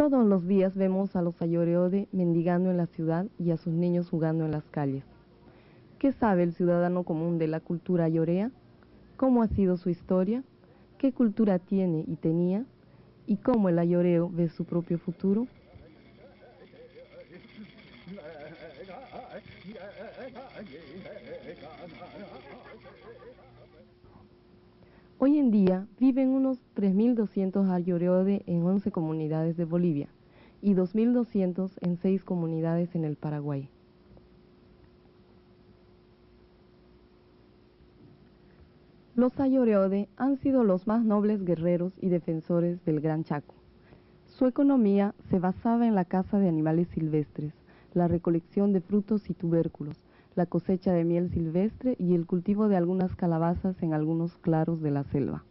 Todos los días vemos a los Ayoreode mendigando en la ciudad y a sus niños jugando en las calles. ¿Qué sabe el ciudadano común de la cultura ayorea? ¿Cómo ha sido su historia? ¿Qué cultura tiene y tenía? ¿Y cómo el ayoreo ve su propio futuro? Hoy en día viven unos 3.200 ayoreode en 11 comunidades de Bolivia y 2.200 en 6 comunidades en el Paraguay. Los ayoreode han sido los más nobles guerreros y defensores del Gran Chaco. Su economía se basaba en la caza de animales silvestres, la recolección de frutos y tubérculos, la cosecha de miel silvestre y el cultivo de algunas calabazas en algunos claros de la selva.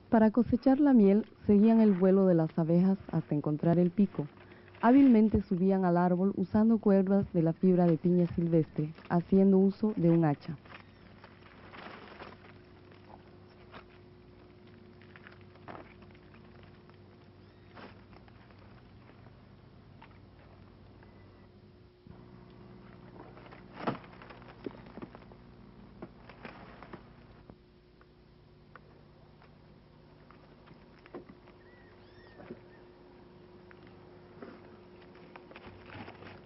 Para cosechar la miel, seguían el vuelo de las abejas hasta encontrar el pico. Hábilmente subían al árbol usando cuerdas de la fibra de piña silvestre, haciendo uso de un hacha.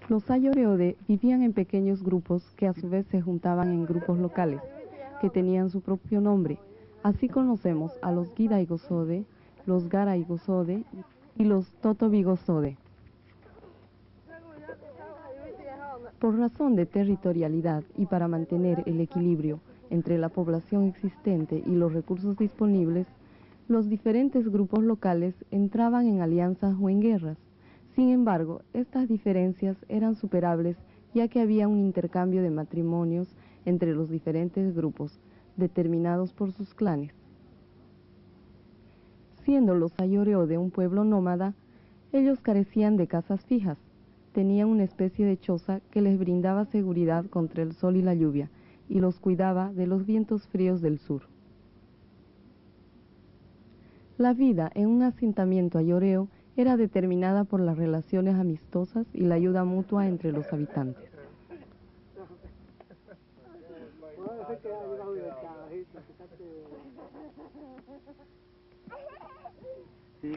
Los ayoreode vivían en pequeños grupos que a su vez se juntaban en grupos locales, que tenían su propio nombre. Así conocemos a los Guidaigosode, los Garaigosode y los Totobigosode. Por razón de territorialidad y para mantener el equilibrio entre la población existente y los recursos disponibles, los diferentes grupos locales entraban en alianzas o en guerras. Sin embargo, estas diferencias eran superables ya que había un intercambio de matrimonios entre los diferentes grupos, determinados por sus clanes. Siendo los ayoreode un pueblo nómada, ellos carecían de casas fijas. Tenían una especie de choza que les brindaba seguridad contra el sol y la lluvia y los cuidaba de los vientos fríos del sur. La vida en un asentamiento ayoreo era determinada por las relaciones amistosas y la ayuda mutua entre los habitantes.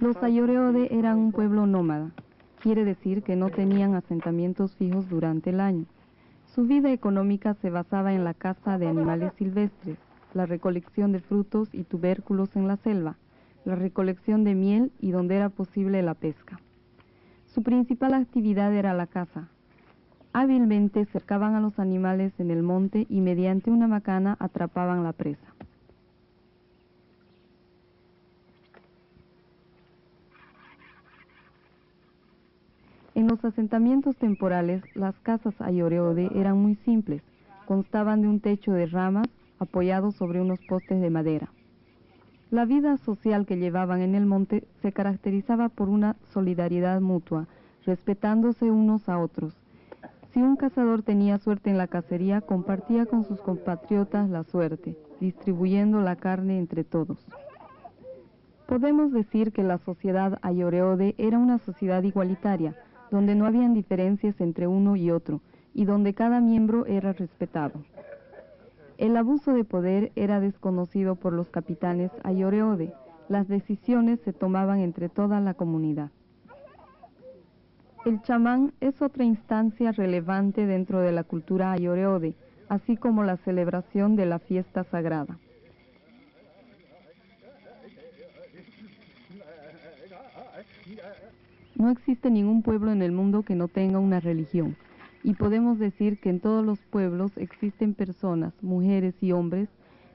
Los ayoreode eran un pueblo nómada, quiere decir que no tenían asentamientos fijos durante el año. Su vida económica se basaba en la caza de animales silvestres, la recolección de frutos y tubérculos en la selva, la recolección de miel y donde era posible la pesca. Su principal actividad era la caza. Hábilmente cercaban a los animales en el monte y mediante una macana atrapaban la presa. En los asentamientos temporales, las casas ayoreode eran muy simples, constaban de un techo de ramas apoyado sobre unos postes de madera. La vida social que llevaban en el monte se caracterizaba por una solidaridad mutua, respetándose unos a otros. Si un cazador tenía suerte en la cacería, compartía con sus compatriotas la suerte, distribuyendo la carne entre todos. Podemos decir que la sociedad ayoreode era una sociedad igualitaria, donde no habían diferencias entre uno y otro, y donde cada miembro era respetado. El abuso de poder era desconocido por los capitanes ayoreode. Las decisiones se tomaban entre toda la comunidad. El chamán es otra instancia relevante dentro de la cultura ayoreode, así como la celebración de la fiesta sagrada. No existe ningún pueblo en el mundo que no tenga una religión, y podemos decir que en todos los pueblos existen personas, mujeres y hombres,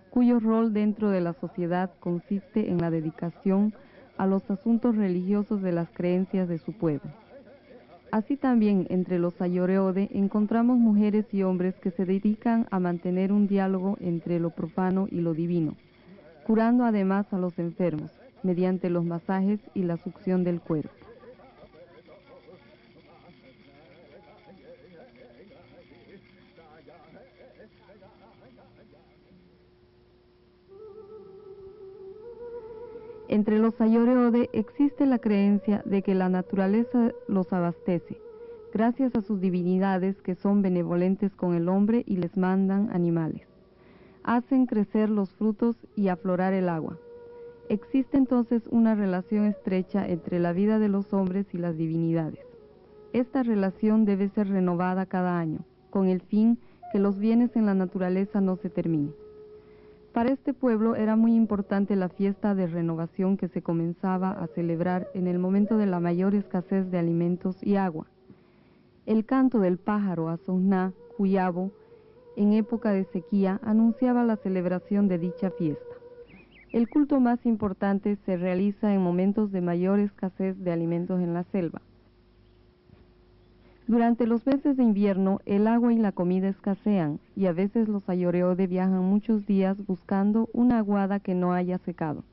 cuyo rol dentro de la sociedad consiste en la dedicación a los asuntos religiosos de las creencias de su pueblo. Así también entre los ayoreode encontramos mujeres y hombres que se dedican a mantener un diálogo entre lo profano y lo divino, curando además a los enfermos, mediante los masajes y la succión del cuerpo. Entre los Ayoreode existe la creencia de que la naturaleza los abastece, gracias a sus divinidades que son benevolentes con el hombre y les mandan animales. Hacen crecer los frutos y aflorar el agua. Existe entonces una relación estrecha entre la vida de los hombres y las divinidades. Esta relación debe ser renovada cada año, con el fin que los bienes en la naturaleza no se terminen. Para este pueblo era muy importante la fiesta de renovación que se comenzaba a celebrar en el momento de la mayor escasez de alimentos y agua. El canto del pájaro Asogná, Cuyabo, en época de sequía, anunciaba la celebración de dicha fiesta. El culto más importante se realiza en momentos de mayor escasez de alimentos en la selva. Durante los meses de invierno, el agua y la comida escasean, y a veces los Ayoreode viajan muchos días buscando una aguada que no haya secado.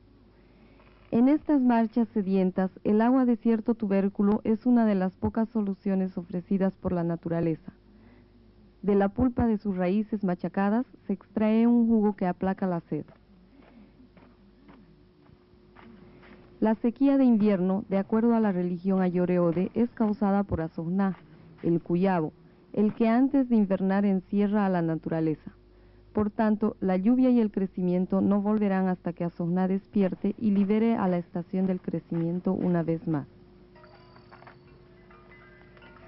En estas marchas sedientas, el agua de cierto tubérculo es una de las pocas soluciones ofrecidas por la naturaleza. De la pulpa de sus raíces machacadas se extrae un jugo que aplaca la sed. La sequía de invierno, de acuerdo a la religión Ayoreode, es causada por Asogná, el Cuyabo, el que antes de invernar encierra a la naturaleza. Por tanto, la lluvia y el crecimiento no volverán hasta que Asogná despierte y libere a la estación del crecimiento una vez más.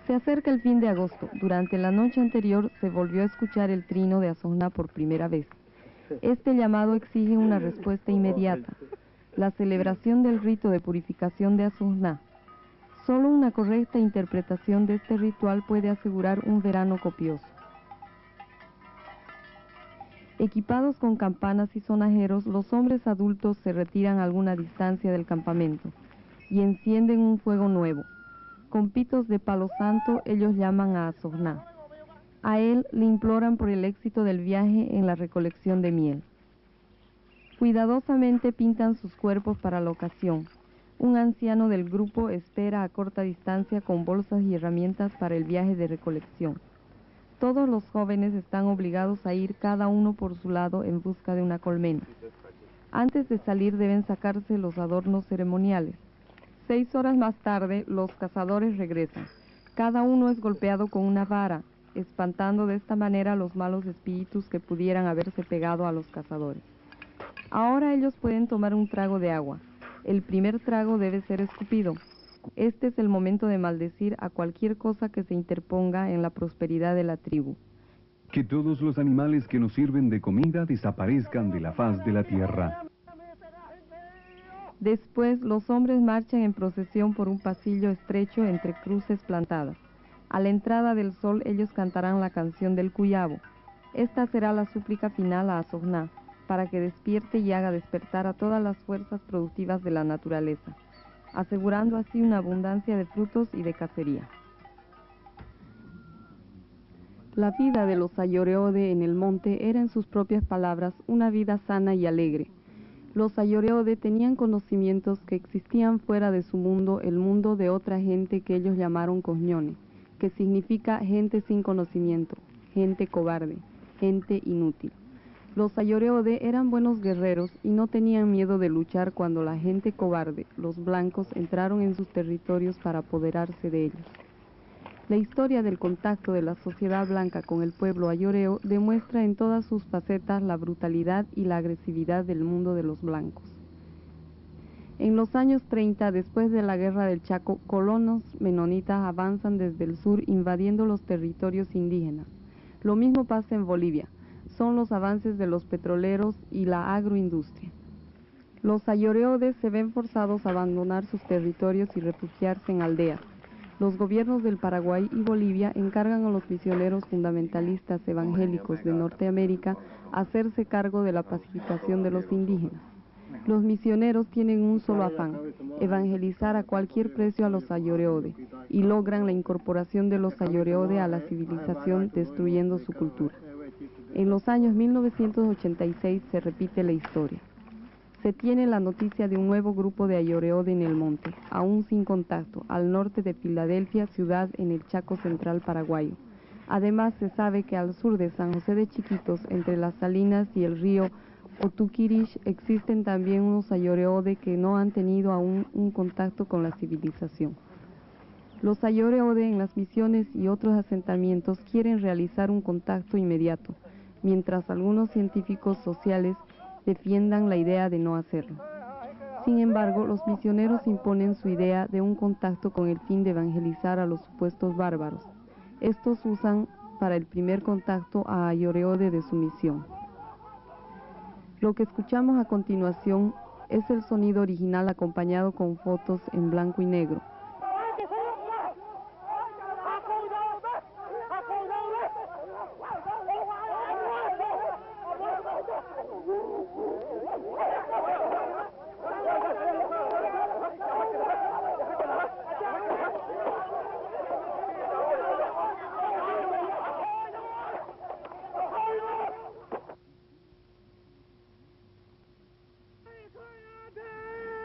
Se acerca el fin de agosto. Durante la noche anterior se volvió a escuchar el trino de Asogná por primera vez. Este llamado exige una respuesta inmediata. La celebración del rito de purificación de Asogná. Solo una correcta interpretación de este ritual puede asegurar un verano copioso. Equipados con campanas y sonajeros, los hombres adultos se retiran a alguna distancia del campamento y encienden un fuego nuevo. Con pitos de palo santo, ellos llaman a Asogná. A él le imploran por el éxito del viaje en la recolección de miel. Cuidadosamente pintan sus cuerpos para la ocasión. Un anciano del grupo espera a corta distancia con bolsas y herramientas para el viaje de recolección. Todos los jóvenes están obligados a ir cada uno por su lado en busca de una colmena. Antes de salir deben sacarse los adornos ceremoniales. 6 horas más tarde, los cazadores regresan. Cada uno es golpeado con una vara, espantando de esta manera a los malos espíritus que pudieran haberse pegado a los cazadores. Ahora ellos pueden tomar un trago de agua. El primer trago debe ser escupido. Este es el momento de maldecir a cualquier cosa que se interponga en la prosperidad de la tribu. Que todos los animales que nos sirven de comida desaparezcan de la faz de la tierra. Después, los hombres marchan en procesión por un pasillo estrecho entre cruces plantadas. A la entrada del sol, ellos cantarán la canción del Cuyabo. Esta será la súplica final a Asogná, para que despierte y haga despertar a todas las fuerzas productivas de la naturaleza, asegurando así una abundancia de frutos y de cacería. La vida de los Ayoreode en el monte era, en sus propias palabras, una vida sana y alegre. Los Ayoreode tenían conocimientos que existían fuera de su mundo, el mundo de otra gente que ellos llamaron Coñone, que significa gente sin conocimiento, gente cobarde, gente inútil. Los Ayoreode eran buenos guerreros y no tenían miedo de luchar cuando la gente cobarde, los blancos, entraron en sus territorios para apoderarse de ellos. La historia del contacto de la sociedad blanca con el pueblo ayoreo demuestra en todas sus facetas la brutalidad y la agresividad del mundo de los blancos. En los años 30, después de la Guerra del Chaco, colonos menonitas avanzan desde el sur invadiendo los territorios indígenas. Lo mismo pasa en Bolivia. Son los avances de los petroleros y la agroindustria. Los Ayoreodes se ven forzados a abandonar sus territorios y refugiarse en aldeas. Los gobiernos del Paraguay y Bolivia encargan a los misioneros fundamentalistas evangélicos de Norteamérica hacerse cargo de la pacificación de los indígenas. Los misioneros tienen un solo afán: evangelizar a cualquier precio a los Ayoreode, y logran la incorporación de los Ayoreode a la civilización destruyendo su cultura. En los años 1986 se repite la historia. Se tiene la noticia de un nuevo grupo de Ayoreode en el monte, aún sin contacto, al norte de Filadelfia, ciudad en el Chaco central paraguayo. Además, se sabe que al sur de San José de Chiquitos, entre las Salinas y el río Otukirish existen también unos Ayoreode que no han tenido aún un contacto con la civilización. Los Ayoreode en las misiones y otros asentamientos quieren realizar un contacto inmediato, mientras algunos científicos sociales defiendan la idea de no hacerlo. Sin embargo, los misioneros imponen su idea de un contacto con el fin de evangelizar a los supuestos bárbaros. Estos usan para el primer contacto a Ayoreode de su misión. Lo que escuchamos a continuación es el sonido original acompañado con fotos en blanco y negro.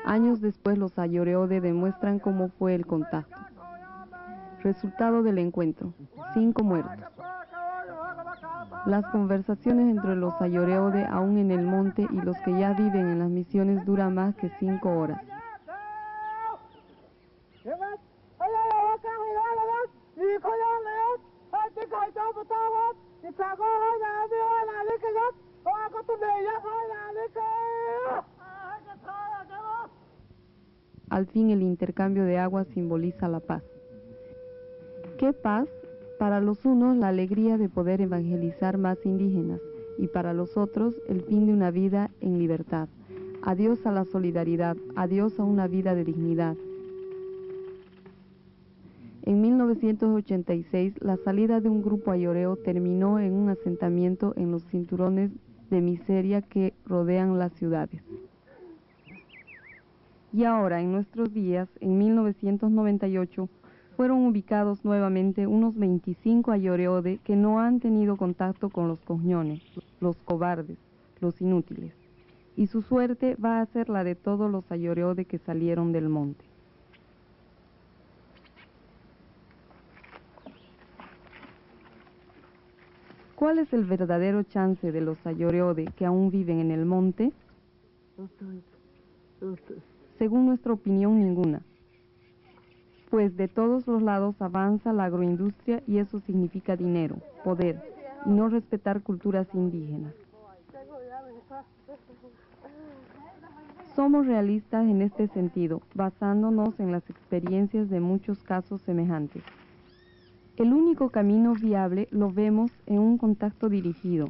Años después, los Ayoreode demuestran cómo fue el contacto. Resultado del encuentro: 5 muertos. Las conversaciones entre los Ayoreode aún en el monte y los que ya viven en las misiones duran más que 5 horas. Al fin, el intercambio de agua simboliza la paz. ¿Qué paz? Para los unos, la alegría de poder evangelizar más indígenas, y para los otros, el fin de una vida en libertad. Adiós a la solidaridad, adiós a una vida de dignidad. En 1986, la salida de un grupo ayoreo terminó en un asentamiento en los cinturones de miseria que rodean las ciudades. Y ahora, en nuestros días, en 1998, fueron ubicados nuevamente unos 25 Ayoreode que no han tenido contacto con los coñones, los cobardes, los inútiles. Y su suerte va a ser la de todos los Ayoreode que salieron del monte. ¿Cuál es el verdadero chance de los Ayoreode que aún viven en el monte? Según nuestra opinión, ninguna. Pues de todos los lados avanza la agroindustria y eso significa dinero, poder, y no respetar culturas indígenas. Somos realistas en este sentido, basándonos en las experiencias de muchos casos semejantes. El único camino viable lo vemos en un contacto dirigido,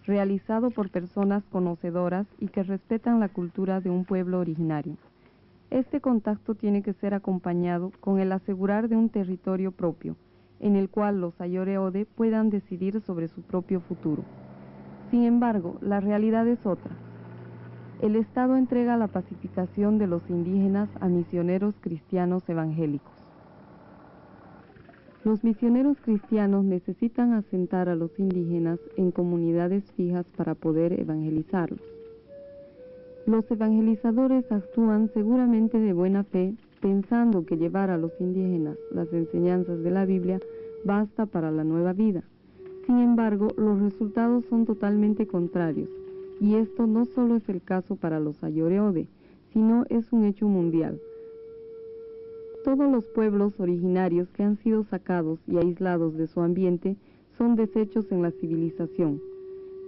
realizado por personas conocedoras y que respetan la cultura de un pueblo originario. Este contacto tiene que ser acompañado con el asegurar de un territorio propio, en el cual los Ayoreode puedan decidir sobre su propio futuro. Sin embargo, la realidad es otra. El Estado entrega la pacificación de los indígenas a misioneros cristianos evangélicos. Los misioneros cristianos necesitan asentar a los indígenas en comunidades fijas para poder evangelizarlos. Los evangelizadores actúan seguramente de buena fe, pensando que llevar a los indígenas las enseñanzas de la Biblia basta para la nueva vida. Sin embargo, los resultados son totalmente contrarios, y esto no solo es el caso para los Ayoreode, sino es un hecho mundial. Todos los pueblos originarios que han sido sacados y aislados de su ambiente son deshechos en la civilización.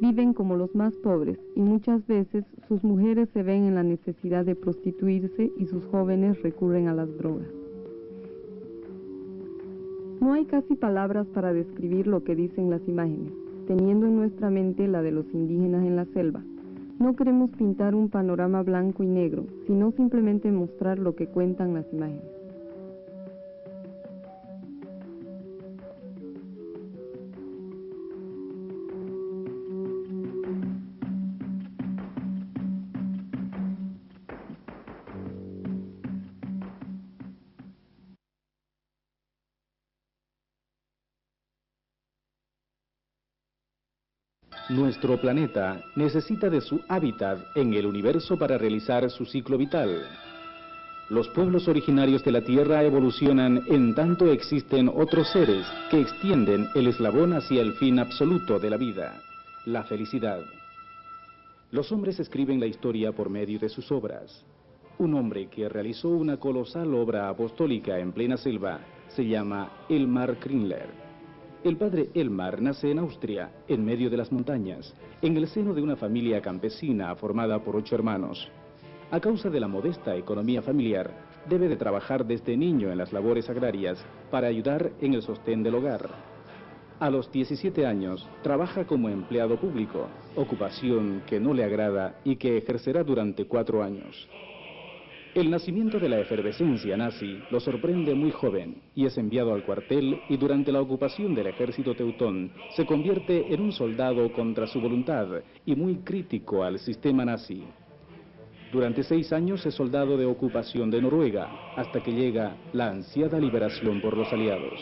Viven como los más pobres y muchas veces sus mujeres se ven en la necesidad de prostituirse y sus jóvenes recurren a las drogas. No hay casi palabras para describir lo que dicen las imágenes, teniendo en nuestra mente la de los indígenas en la selva. No queremos pintar un panorama blanco y negro, sino simplemente mostrar lo que cuentan las imágenes. Nuestro planeta necesita de su hábitat en el universo para realizar su ciclo vital. Los pueblos originarios de la Tierra evolucionan en tanto existen otros seres que extienden el eslabón hacia el fin absoluto de la vida, la felicidad. Los hombres escriben la historia por medio de sus obras. Un hombre que realizó una colosal obra apostólica en plena selva se llama Elmar Kringler. El padre Elmar nace en Austria, en medio de las montañas, en el seno de una familia campesina formada por 8 hermanos. A causa de la modesta economía familiar, debe de trabajar desde niño en las labores agrarias para ayudar en el sostén del hogar. A los 17 años, trabaja como empleado público, ocupación que no le agrada y que ejercerá durante 4 años. El nacimiento de la efervescencia nazi lo sorprende muy joven y es enviado al cuartel y durante la ocupación del ejército teutón se convierte en un soldado contra su voluntad y muy crítico al sistema nazi. Durante 6 años es soldado de ocupación de Noruega, hasta que llega la ansiada liberación por los aliados.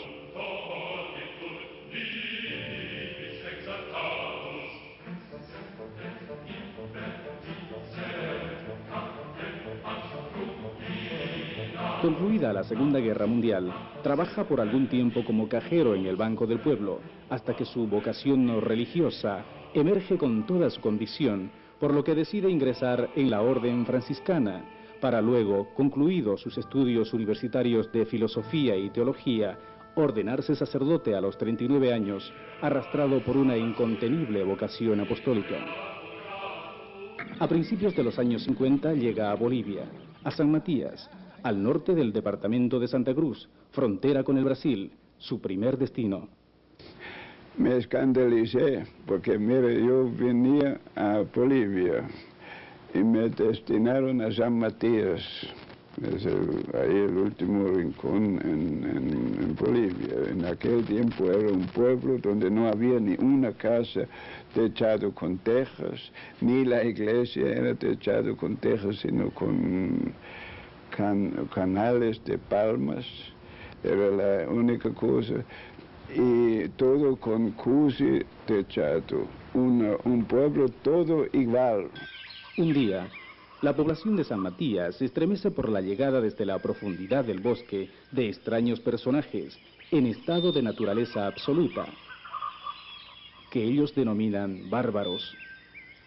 Concluida la Segunda Guerra Mundial, trabaja por algún tiempo como cajero en el Banco del Pueblo, hasta que su vocación religiosa emerge con toda su convicción, por lo que decide ingresar en la Orden Franciscana, para luego, concluidos sus estudios universitarios de filosofía y teología, ordenarse sacerdote a los 39 años, arrastrado por una incontenible vocación apostólica. A principios de los años 50 llega a Bolivia, a San Matías, al norte del departamento de Santa Cruz, frontera con el Brasil, su primer destino. Me escandalicé porque, mire, yo venía a Bolivia y me destinaron a San Matías, es ahí el último rincón en Bolivia. En aquel tiempo era un pueblo donde no había ni una casa techado con tejas, ni la iglesia era techado con tejas, sino con canales de palmas, era la única cosa, y todo con cusi techado, un pueblo todo igual. Un día, la población de San Matías se estremece por la llegada desde la profundidad del bosque de extraños personajes en estado de naturaleza absoluta, que ellos denominan bárbaros.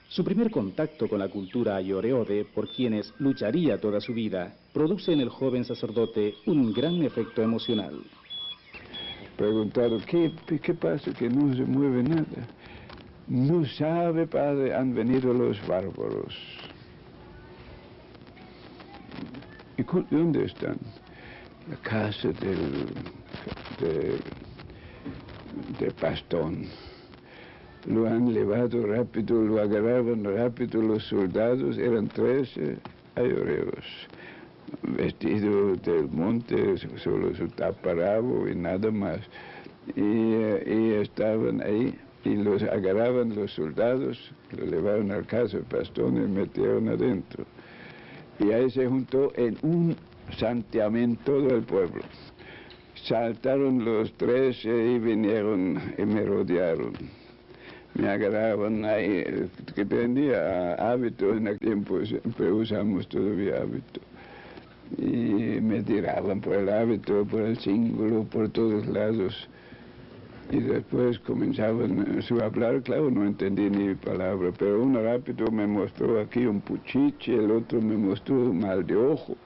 Su primer contacto con la cultura ayoreode, por quienes lucharía toda su vida, produce en el joven sacerdote un gran efecto emocional. Preguntaron, ¿qué pasa? Que no se mueve nada. No sabe, padre, han venido los bárbaros. ¿Y dónde están? La casa de Pastón. Lo han llevado rápido, lo agarraban rápido los soldados, eran 13 ayoreos, vestidos del monte, solo su taparabo y nada más. Y estaban ahí y los agarraban los soldados, lo llevaron al casa de Pastón y metieron adentro. Y ahí se juntó en un santiamén todo el pueblo. Saltaron los 13 y vinieron y me rodearon. Me agarraban ahí, que tenía hábito en aquel tiempo, siempre usamos todavía hábito. Y me tiraban por el hábito, por el cíngulo, por todos lados. Y después comenzaban a hablar, claro, no entendí ni palabra, pero uno rápido me mostró aquí un puchiche, el otro me mostró un mal de ojo.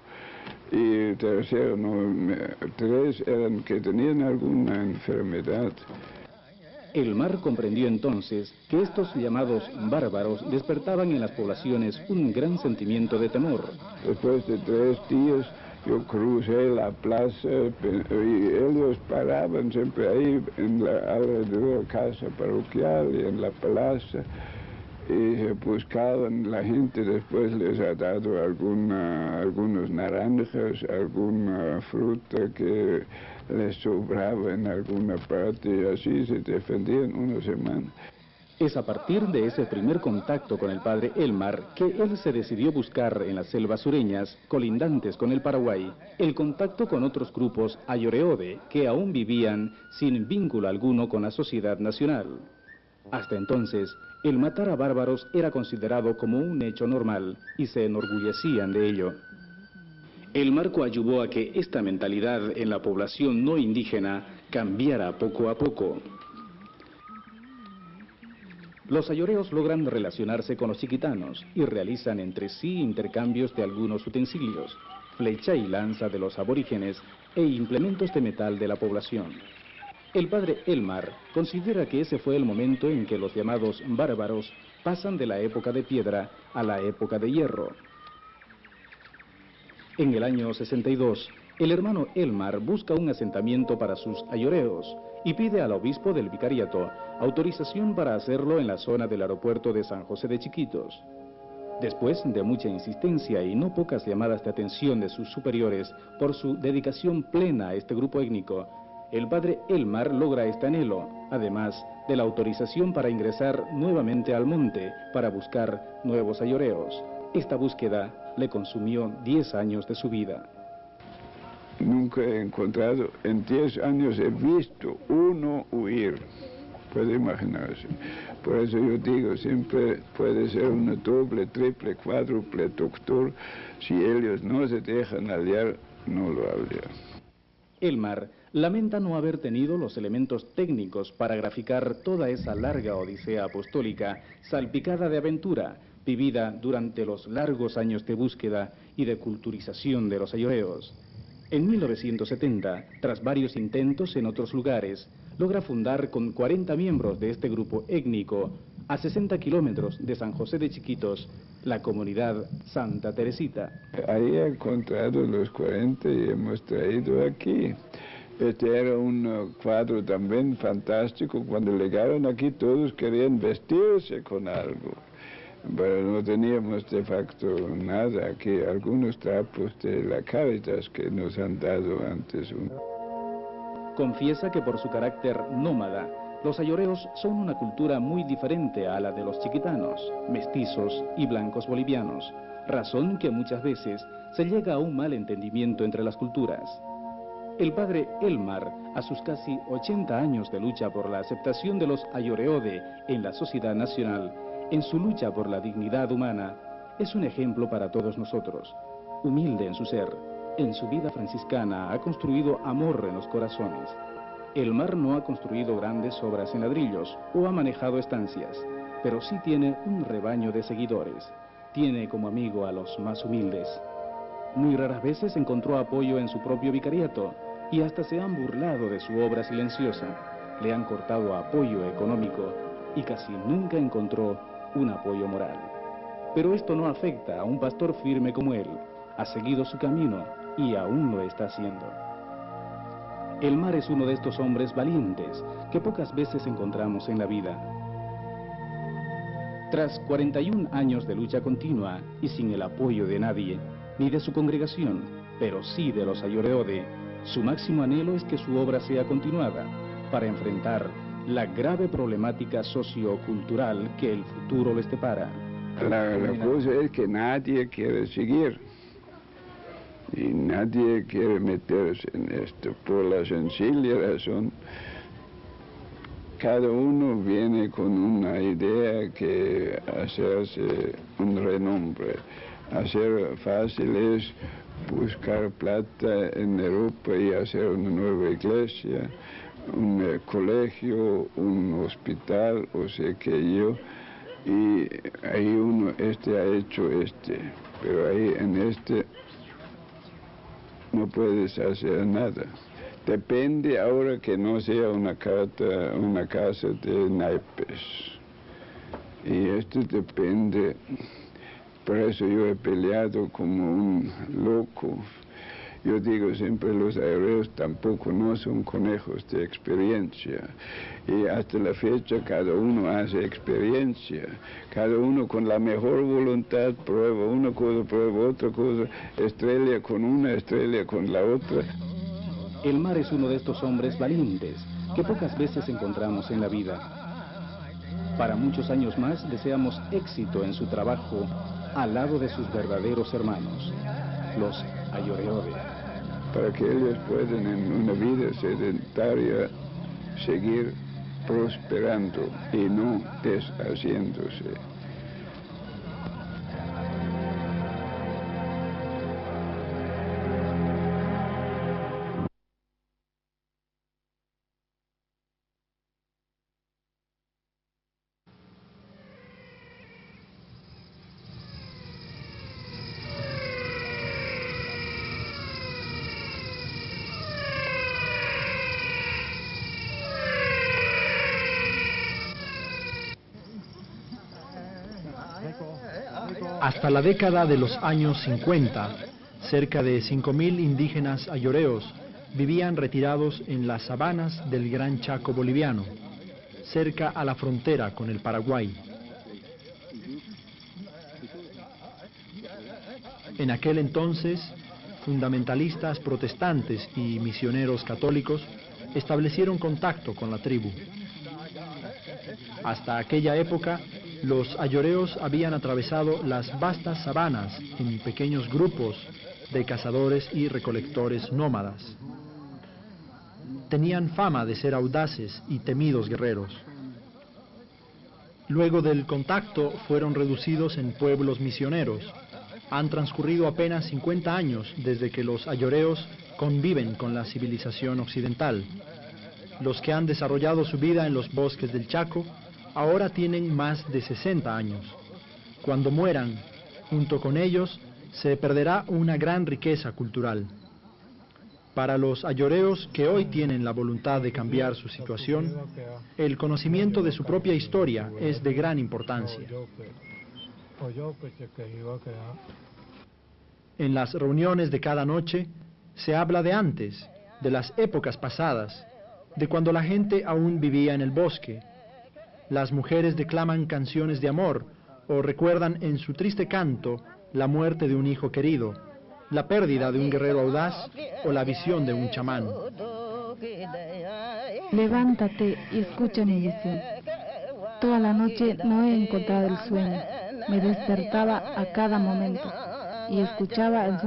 Y el tercero, tres eran que tenían alguna enfermedad. Elmar comprendió entonces que estos llamados bárbaros despertaban en las poblaciones un gran sentimiento de temor. Después de 3 días yo crucé la plaza y ellos paraban siempre ahí alrededor de la casa parroquial y en la plaza y buscaban la gente. Después les ha dado algunos naranjas, alguna fruta que les sobraba en alguna parte y así se defendían una semana. Es a partir de ese primer contacto con el padre Elmar que él se decidió buscar en las selvas sureñas, colindantes con el Paraguay, el contacto con otros grupos ayoreode que aún vivían sin vínculo alguno con la sociedad nacional. Hasta entonces, el matar a bárbaros era considerado como un hecho normal y se enorgullecían de ello. Elmar coadyuvó a que esta mentalidad en la población no indígena cambiara poco a poco. Los ayoreos logran relacionarse con los chiquitanos y realizan entre sí intercambios de algunos utensilios, flecha y lanza de los aborígenes e implementos de metal de la población. El padre Elmar considera que ese fue el momento en que los llamados bárbaros pasan de la época de piedra a la época de hierro. En el año 62, el hermano Elmar busca un asentamiento para sus ayoreos y pide al obispo del vicariato autorización para hacerlo en la zona del aeropuerto de San José de Chiquitos. Después de mucha insistencia y no pocas llamadas de atención de sus superiores por su dedicación plena a este grupo étnico, el padre Elmar logra este anhelo, además de la autorización para ingresar nuevamente al monte para buscar nuevos ayoreos. Esta búsqueda le consumió 10 años de su vida. Nunca he encontrado, en 10 años he visto uno huir, puede imaginarse. Por eso yo digo, siempre puede ser una doble, triple, cuádruple doctor, si ellos no se dejan hallar, no lo hallan. Elmar lamenta no haber tenido los elementos técnicos para graficar toda esa larga odisea apostólica, salpicada de aventura, vivida durante los largos años de búsqueda y de culturización de los ayoreos. En 1970, tras varios intentos en otros lugares, logra fundar con 40 miembros de este grupo étnico, a 60 kilómetros de San José de Chiquitos, la comunidad Santa Teresita. Ahí he encontrado los 40 y hemos traído aquí. Este era un cuadro también fantástico. Cuando llegaron aquí todos querían vestirse con algo. Pero no teníamos de facto nada aquí, algunos trapos de la Cáritas que nos han dado antes. Confiesa que por su carácter nómada, los ayoreos son una cultura muy diferente a la de los chiquitanos, mestizos y blancos bolivianos, razón que muchas veces se llega a un mal entendimiento entre las culturas. El padre Elmar, a sus casi 80 años de lucha por la aceptación de los ayoreode en la sociedad nacional, en su lucha por la dignidad humana, es un ejemplo para todos nosotros. Humilde en su ser, en su vida franciscana ha construido amor en los corazones. Elmar no ha construido grandes obras en ladrillos o ha manejado estancias, pero sí tiene un rebaño de seguidores. Tiene como amigo a los más humildes. Muy raras veces encontró apoyo en su propio vicariato y hasta se han burlado de su obra silenciosa. Le han cortado apoyo económico y casi nunca encontró un apoyo moral. Pero esto no afecta a un pastor firme como él. Ha seguido su camino y aún lo está haciendo. Elmar es uno de estos hombres valientes que pocas veces encontramos en la vida. Tras 41 años de lucha continua y sin el apoyo de nadie, ni de su congregación, pero sí de los ayoreode, su máximo anhelo es que su obra sea continuada para enfrentar la grave problemática sociocultural que el futuro les depara. La cosa es que nadie quiere seguir y nadie quiere meterse en esto por la sencilla razón. Cada uno viene con una idea que hacerse un renombre. Hacer fácil es buscar plata en Europa y hacer una nueva iglesia, un colegio, un hospital, o sé qué yo, y ahí uno, ha hecho pero ahí en no puedes hacer nada. Depende ahora que no sea una casa de naipes, y esto depende. Por eso yo he peleado como un loco. Yo digo siempre, los ayoreos tampoco no son conejos de experiencia. Y hasta la fecha cada uno hace experiencia. Cada uno con la mejor voluntad prueba una cosa, prueba otra cosa, estrella con una, estrella con la otra. Elmar es uno de estos hombres valientes que pocas veces encontramos en la vida. Para muchos años más deseamos éxito en su trabajo al lado de sus verdaderos hermanos, los ayoreode. Para que ellos puedan en una vida sedentaria seguir prosperando y no deshaciéndose. Hasta la década de los años 50, cerca de 5.000 indígenas ayoreos vivían retirados en las sabanas del Gran Chaco boliviano, cerca a la frontera con el Paraguay. En aquel entonces, fundamentalistas protestantes y misioneros católicos establecieron contacto con la tribu. Hasta aquella época, los ayoreos habían atravesado las vastas sabanas en pequeños grupos de cazadores y recolectores nómadas. Tenían fama de ser audaces y temidos guerreros. Luego del contacto fueron reducidos en pueblos misioneros. Han transcurrido apenas 50 años desde que los ayoreos conviven con la civilización occidental. Los que han desarrollado su vida en los bosques del Chaco ahora tienen más de 60 años. Cuando mueran, junto con ellos, se perderá una gran riqueza cultural. Para los ayoreos que hoy tienen la voluntad de cambiar su situación, el conocimiento de su propia historia es de gran importancia. En las reuniones de cada noche se habla de antes, de las épocas pasadas, de cuando la gente aún vivía en el bosque. Las mujeres declaman canciones de amor o recuerdan en su triste canto la muerte de un hijo querido, la pérdida de un guerrero audaz o la visión de un chamán. Levántate y escucha mi visión. Toda la noche no he encontrado el sueño. Me despertaba a cada momento y escuchaba el sonido